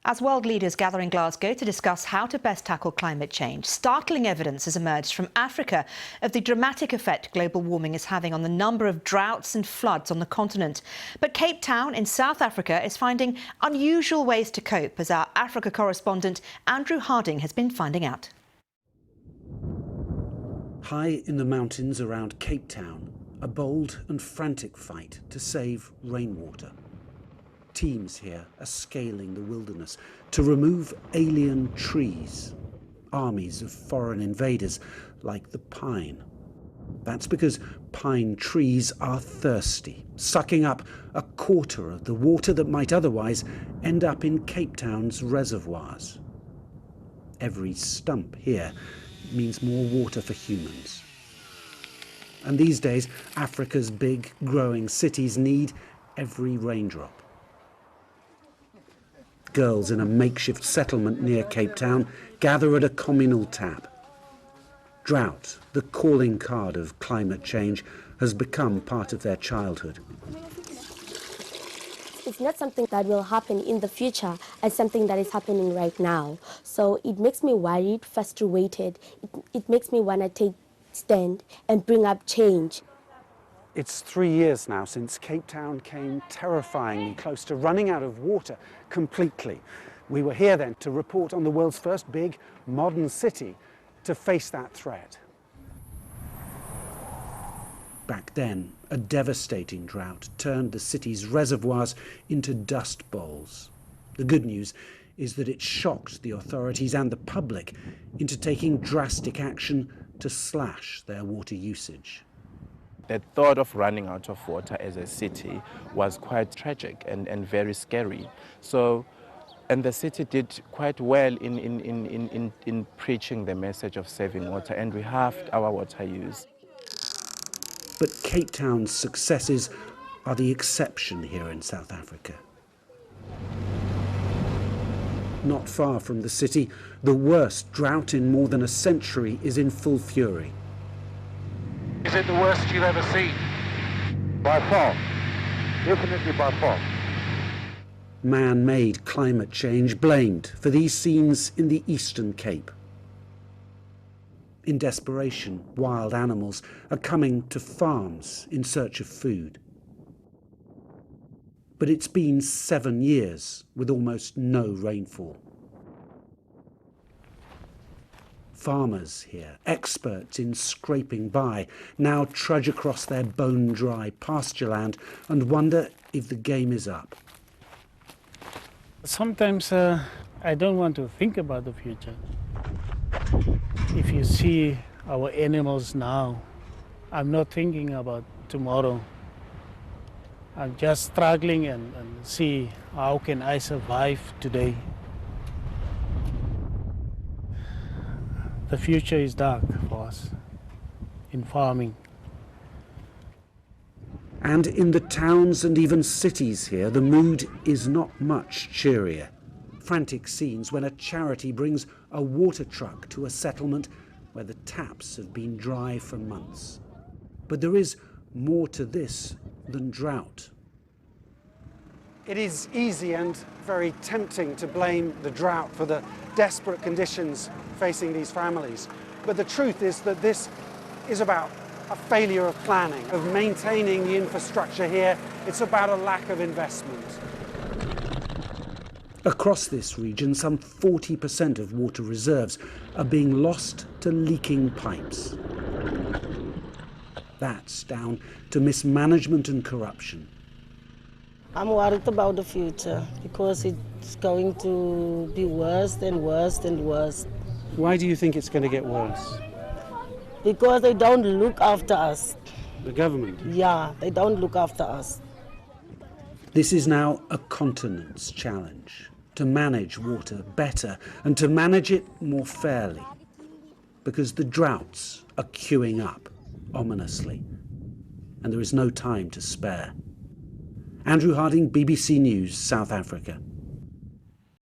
As world leaders gather in Glasgow to discuss how to best tackle climate change, startling evidence has emerged from Africa of the dramatic effect global warming is having on the number of droughts and floods on the continent. But Cape Town in South Africa is finding unusual ways to cope, as our Africa correspondent Andrew Harding has been finding out. High in the mountains around Cape Town, a bold and frantic fight to save rainwater. Teams here are scaling the wilderness to remove alien trees, armies of foreign invaders like the pine. That's because pine trees are thirsty, sucking up a quarter of the water that might otherwise end up in Cape Town's reservoirs. Every stump here means more water for humans. And these days, Africa's big, growing cities need every raindrop. Girls in a makeshift settlement near Cape Town gather at a communal tap. Drought, the calling card of climate change, has become part of their childhood. It's not something that will happen in the future, it's something that is happening right now. So it makes me worried, frustrated. It makes me want to take stand and bring up change. It's 3 years now since Cape Town came terrifyingly close to running out of water completely. We were here then to report on the world's first big, modern city to face that threat. Back then, a devastating drought turned the city's reservoirs into dust bowls. The good news is that it shocked the authorities and the public into taking drastic action to slash their water usage. The thought of running out of water as a city was quite tragic and very scary. And the city did quite well in preaching the message of saving water, and we halved our water use. But Cape Town's successes are the exception here in South Africa. Not far from the city, the worst drought in more than a century is in full fury. Is it the worst you've ever seen? By far. Definitely by far. Man-made climate change blamed for these scenes in the Eastern Cape. In desperation, wild animals are coming to farms in search of food. But it's been 7 years with almost no rainfall. Farmers here, experts in scraping by, now trudge across their bone-dry pasture land and wonder if the game is up. Sometimes I don't want to think about the future. If you see our animals now, I'm not thinking about tomorrow. I'm just struggling and see how can I survive today. The future is dark for us in farming. And in the towns and even cities here, the mood is not much cheerier. Frantic scenes when a charity brings a water truck to a settlement where the taps have been dry for months. But there is more to this than drought. It is easy and very tempting to blame the drought for the desperate conditions facing these families. But the truth is that this is about a failure of planning, of maintaining the infrastructure here. It's about a lack of investment. Across this region, some 40% of water reserves are being lost to leaking pipes. That's down to mismanagement and corruption. I'm worried about the future because it's going to be worse and worse and worse. Why do you think it's going to get worse? Because they don't look after us. The government? Yeah, they don't look after us. This is now a continent's challenge, to manage water better and to manage it more fairly. Because the droughts are queuing up, ominously, and there is no time to spare. Andrew Harding, BBC News, South Africa.